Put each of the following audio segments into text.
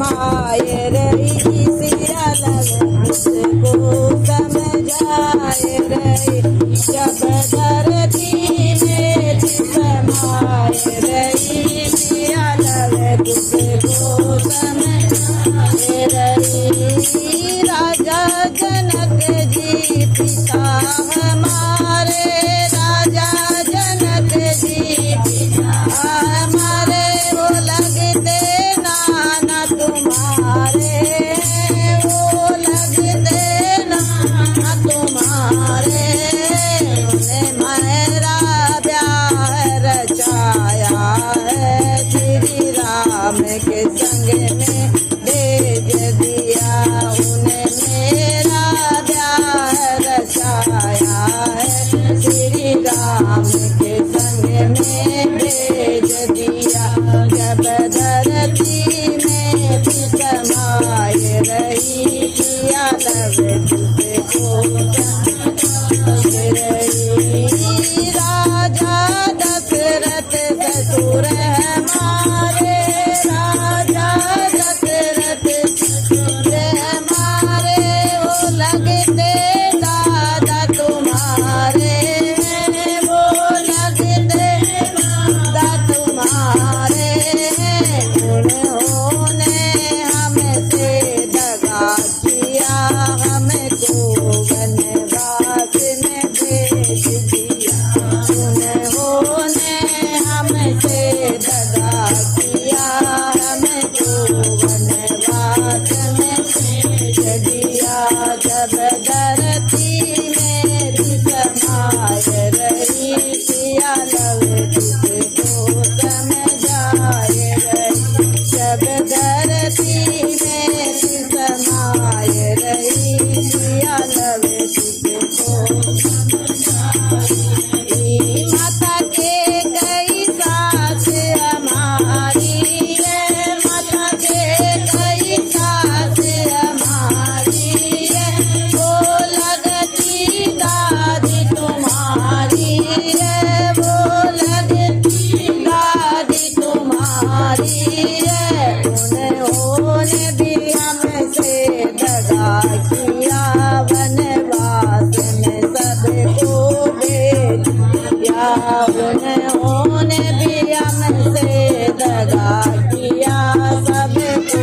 समाये रही सिया लव तुझको समझाए रही जब धरती में समाये रही सिया लव तुझको समझाए रही। राजा जनक जी पिता हमारे, राजा जनक जी पिता हमारे, वो लगते नाना तुम्हारे, वो लगते नाना तुम्हारे। उन्हें मेरा ब्याह रचाया है श्री राम के संग में भेज दिया। उन्हें मेरा ब्याह रचाया है श्री राम के संग में भेज दिया। जब धरती में समाये रही सिया लव तुझको समझाए रही। राजा दशरथ ससुर हमारे, राजा दशरथ ससुर हमारे, वो लगते दादा तुम्हारे, वो लगते दादा तुम्हारे। उन्होंने हमसे दगा किया, हमको वनवास में भेज दिया। उन्होंने हमसे दगा किया, हमको वनवास में भेज दिया। जब धरती में समाये रही सिया लव तुझको समझाए रही जब धरती में समाये रही सिया लव तुझको समझाए। माता के कई सास हमारी है, माता के कई सास हमारी है, वो लगती दादी तुम्हारी है, वो लगती दादी तुम्हारी है। उन्होंने भी हमसे दगा किया, वनवास में सबको भेज दिया। उन्होंने भी हमसे दगा किया, सबको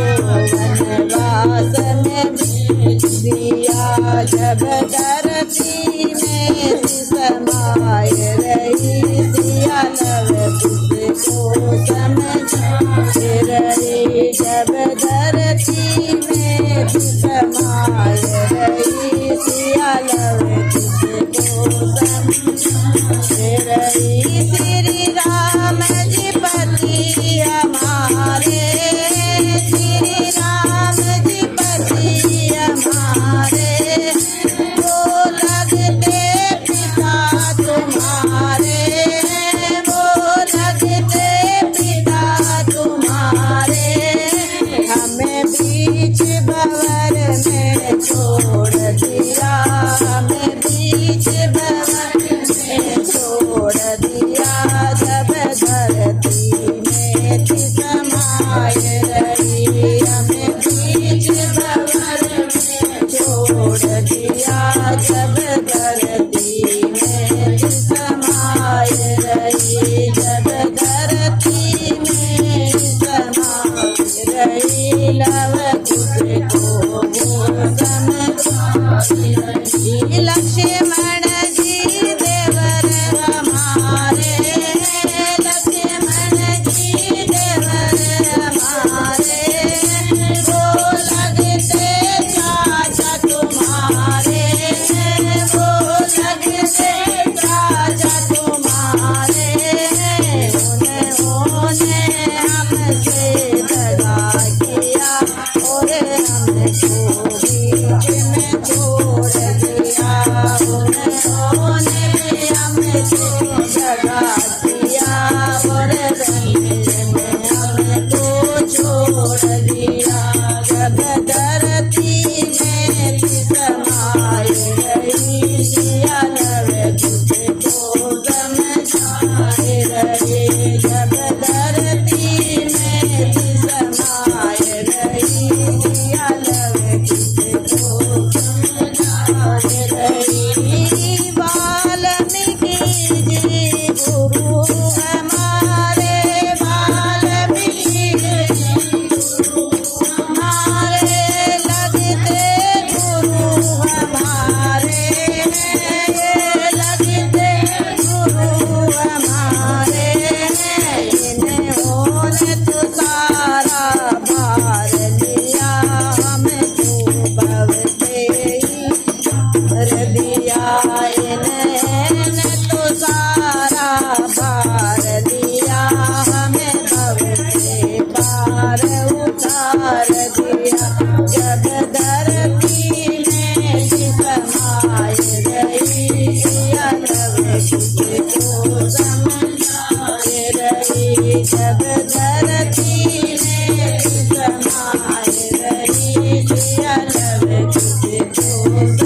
वनवास में भेज दिया। जब धरती में समाये रही सिया लव तुझको समझाए रही। जब धरती में समाये रही सिया लव तुझको समझाए रही। श्री राम जी पति हमारे, श्री राम जी पति हमारे, वो लगते पिता तुम्हारे, वो लगते पिता तुम्हारे। हमें बीच भंवर में छोड़ दिया, हमें बीच भंवर में छोड़ दिया। जब धरती में समाये रही, हमें बीच भंवर में छोड़ दिया। जब धरती में समाये रही, जब धरती में समाये रही लव तुझको समझाए रही। लक्ष्मण जी देवर हमारे, लक्ष्मण जी देवर हमारे, भार उतार दिया। जब धरती में समाये रही, सिया लव कुछ को समझाए रही। जब धरती में समाये रही, सिया लव कुछ को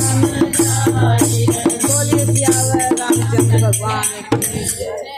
समझाए रही। बोलिए सियावर रामचंद्र भगवान की जय।